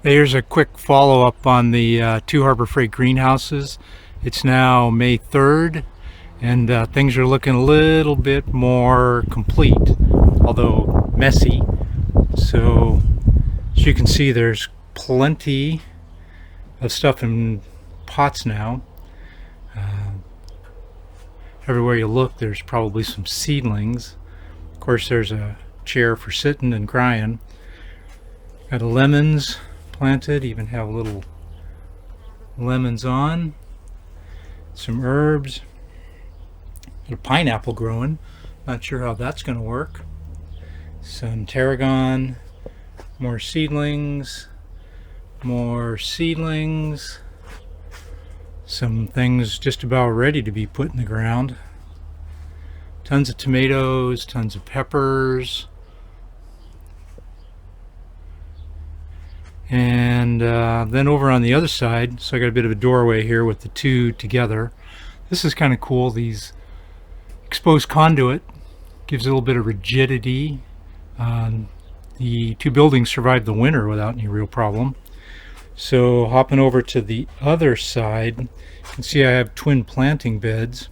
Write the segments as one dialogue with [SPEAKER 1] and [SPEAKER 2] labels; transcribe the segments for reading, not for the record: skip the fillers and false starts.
[SPEAKER 1] Here's a quick follow-up on the 2 Harbor Freight greenhouses. It's now May 3rd, and things are looking a little bit more complete, although messy. So, as you can see, there's plenty of stuff in pots now. Everywhere you look, there's probably some seedlings. Of course, there's a chair for sitting and crying. Got lemons planted, even have little lemons on. Some herbs. Got a pineapple growing. Not sure how that's going to work. Some tarragon. More seedlings. More seedlings. Some things just about ready to be put in the ground. Tons of tomatoes, tons of peppers. And then over on the other side, so I got a bit of a doorway here with the two together. This is kind of cool. These exposed conduit gives a little bit of rigidity. The two buildings survived the winter without any real problem. So hopping over to the other side, you can see I have twin planting beds.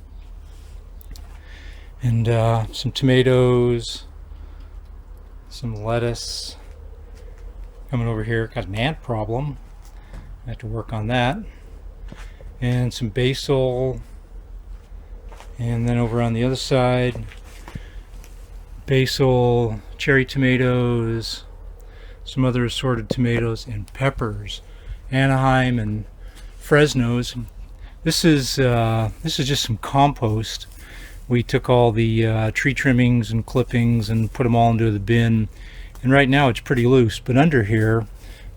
[SPEAKER 1] And some tomatoes, some lettuce. Coming over here, got an ant problem. I have to work on that. And some basil. And then over on the other side, basil, cherry tomatoes, some other assorted tomatoes, and peppers. Anaheim and Fresnos. This is just some compost. We took all the tree trimmings and clippings and put them all into the bin, and right now it's pretty loose, but under here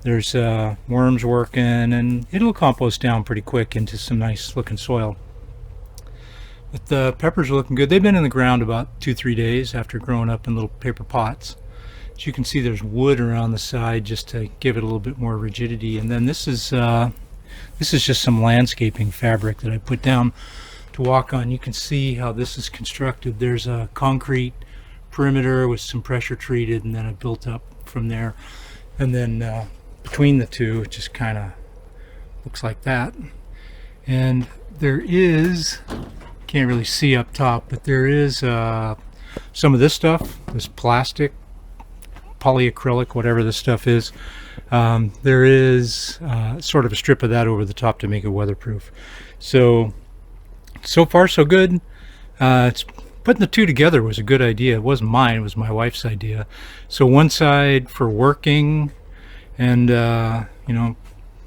[SPEAKER 1] there's worms working, and it'll compost down pretty quick into some nice looking soil. But the peppers are looking good. They've been in the ground about 2-3 days after growing up in little paper pots. As you can see, there's wood around the side just to give it a little bit more rigidity. And then this is just some landscaping fabric that I put down to walk on. You can see how this is constructed. There's a concrete perimeter with some pressure treated, and then I built up from there. And then between the two, it just kind of looks like that. And there is, can't really see up top, but there is some of this stuff, this plastic, polyacrylic, whatever this stuff is. There is sort of a strip of that over the top to make it weatherproof. So far so good. Putting the two together was a good idea. It wasn't mine, it was my wife's idea. So one side for working and you know,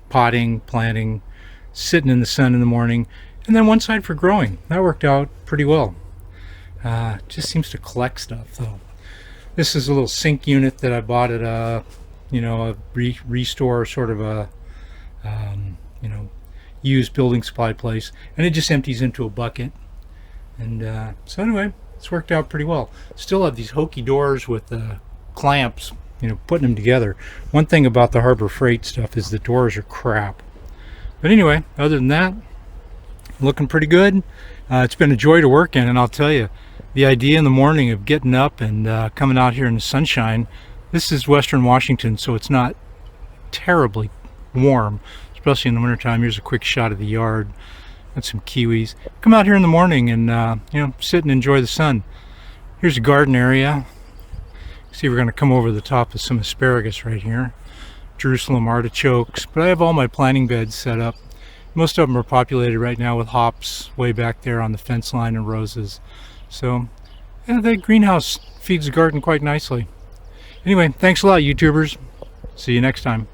[SPEAKER 1] potting, planting, sitting in the sun in the morning, and then one side for growing. That worked out pretty well. Just seems to collect stuff though. This is a little sink unit that I bought at a, you know, a restore, sort of a, you know, used building supply place, and it just empties into a bucket. And so anyway, it's worked out pretty well. Still have these hokey doors with clamps, you know, putting them together. One thing about the Harbor Freight stuff is the doors are crap. But anyway, other than that, looking pretty good. It's been a joy to work in, and I'll tell you, the idea in the morning of getting up and coming out here in the sunshine. This is Western Washington, so it's not terribly warm, especially in the wintertime. Here's a quick shot of the yard and some kiwis. Come out here in the morning and you know, sit and enjoy the sun. Here's a garden area. See, we're going to come over the top of some asparagus right here. Jerusalem artichokes. But I have all my planting beds set up. Most of them are populated right now with hops way back there on the fence line and roses. So yeah, the greenhouse feeds the garden quite nicely. Anyway, thanks a lot, YouTubers. See you next time.